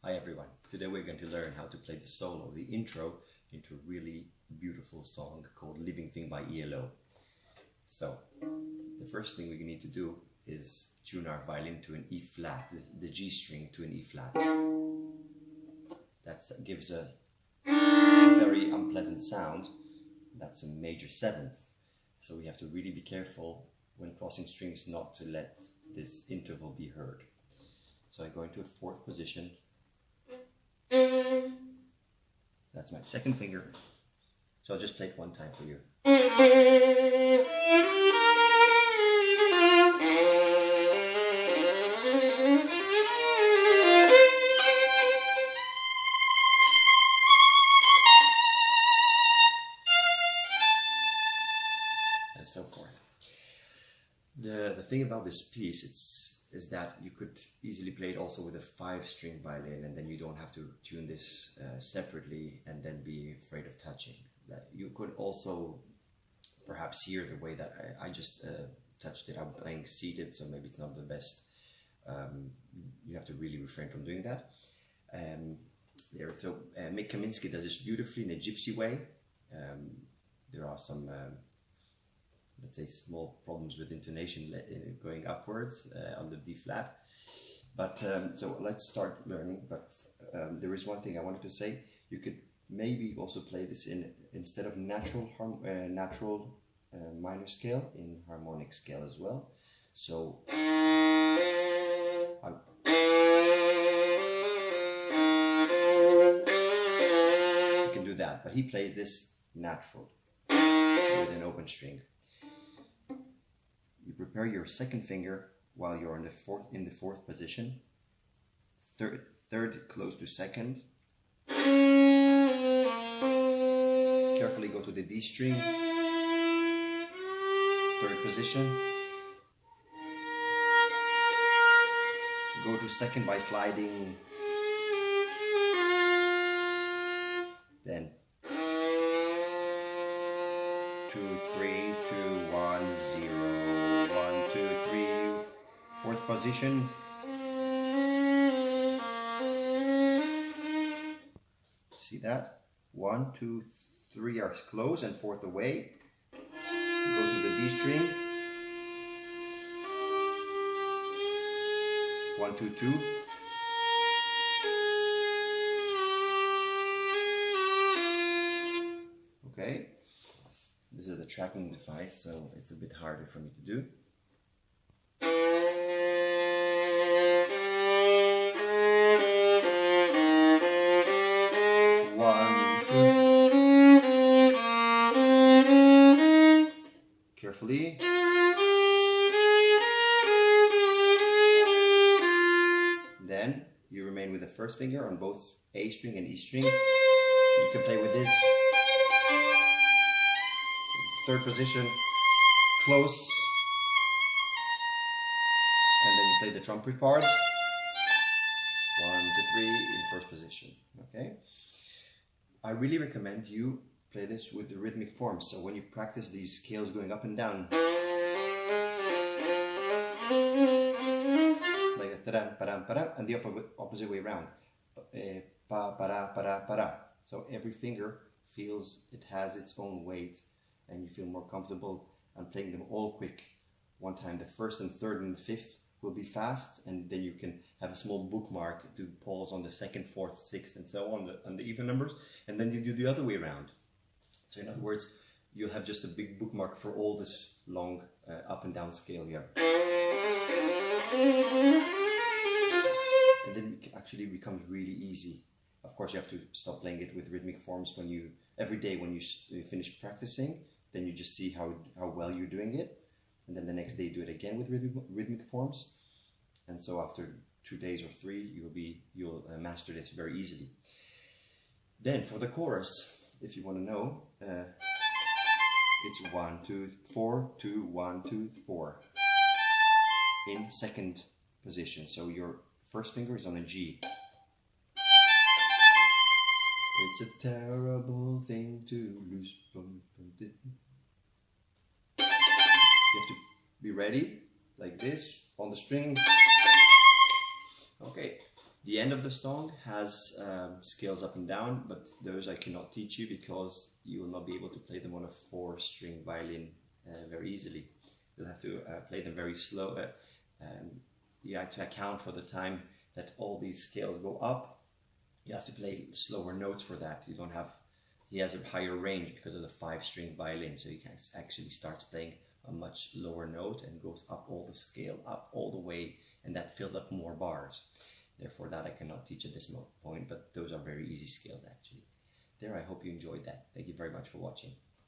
Hi everyone, today we're going to learn how to play the solo, the intro into a really beautiful song called Livin Thing by ELO. So, the first thing we need to do is tune our violin to an E flat, the G string to an E flat. That gives a very unpleasant sound. That's a major seventh. So we have to really be careful when crossing strings not to let this interval be heard. So I go into a fourth position. That's my second finger. So I'll just play it one time for you. And so forth. The thing about this piece is that you could easily play it also with a 5-string violin, and then you don't have to tune this separately and then be afraid of touching. You could also perhaps hear the way that I just touched it. I'm playing seated, so maybe it's not the best. You have to really refrain from doing that. Mik Kaminski does this beautifully in a gypsy way. There are some let's say small problems with intonation going upwards on the D flat. But so let's start learning. But there is one thing I wanted to say. You could maybe also play this instead of natural minor scale, in harmonic scale as well. So you can do that, but he plays this natural with an open string. You prepare your second finger while you're in the fourth position. Third close to second. Carefully go to the D string. Third position. Go to second by sliding. Then 2, 3, 2, 1, 0. 1, 2, 3. Fourth position. See that? 1, 2, 3 are close and fourth away. Go to the D string. 1, 2, 2. Okay. This is the tracking device, so it's a bit harder for me to do. One, two. Carefully. Then you remain with the first finger on both A string and E string. You can play with this. Third position, close, and then you play the trumpet part. 1, 2, 3 in first position. Okay. I really recommend you play this with the rhythmic forms. So when you practice these scales going up and down, like that, and the opposite way around. So every finger feels it has its own weight, and you feel more comfortable and playing them all quick. One time the first and third and the fifth will be fast, and then you can have a small bookmark to pause on the second, fourth, sixth, and so on the even numbers, and then you do the other way around. So in other words, you'll have just a big bookmark for all this long up and down scale here. And then it actually becomes really easy. Of course, you have to stop playing it with rhythmic forms every day when you finish practicing. Then you just see how well you're doing it, and then the next day do it again with rhythmic forms, and so after 2 days or 3 you'll master this very easily. Then for the chorus, if you want to know, it's 1, 2, 4, 2, 1, 2, 4 in second position. So your first finger is on a G. It's a terrible thing to lose. You have to be ready, like this, on the string. Okay, The end of the song has scales up and down, but those I cannot teach you because you will not be able to play them on a 4-string violin very easily. You'll have to play them very slow. You have to account for the time that all these scales go up. You have to play slower notes for that. You don't have. He has a higher range because of the 5-string violin, so he can actually starts playing a much lower note and goes up all the scale, up all the way, and that fills up more bars. Therefore, that I cannot teach at this point, but those are very easy scales actually. There, I hope you enjoyed that. Thank you very much for watching.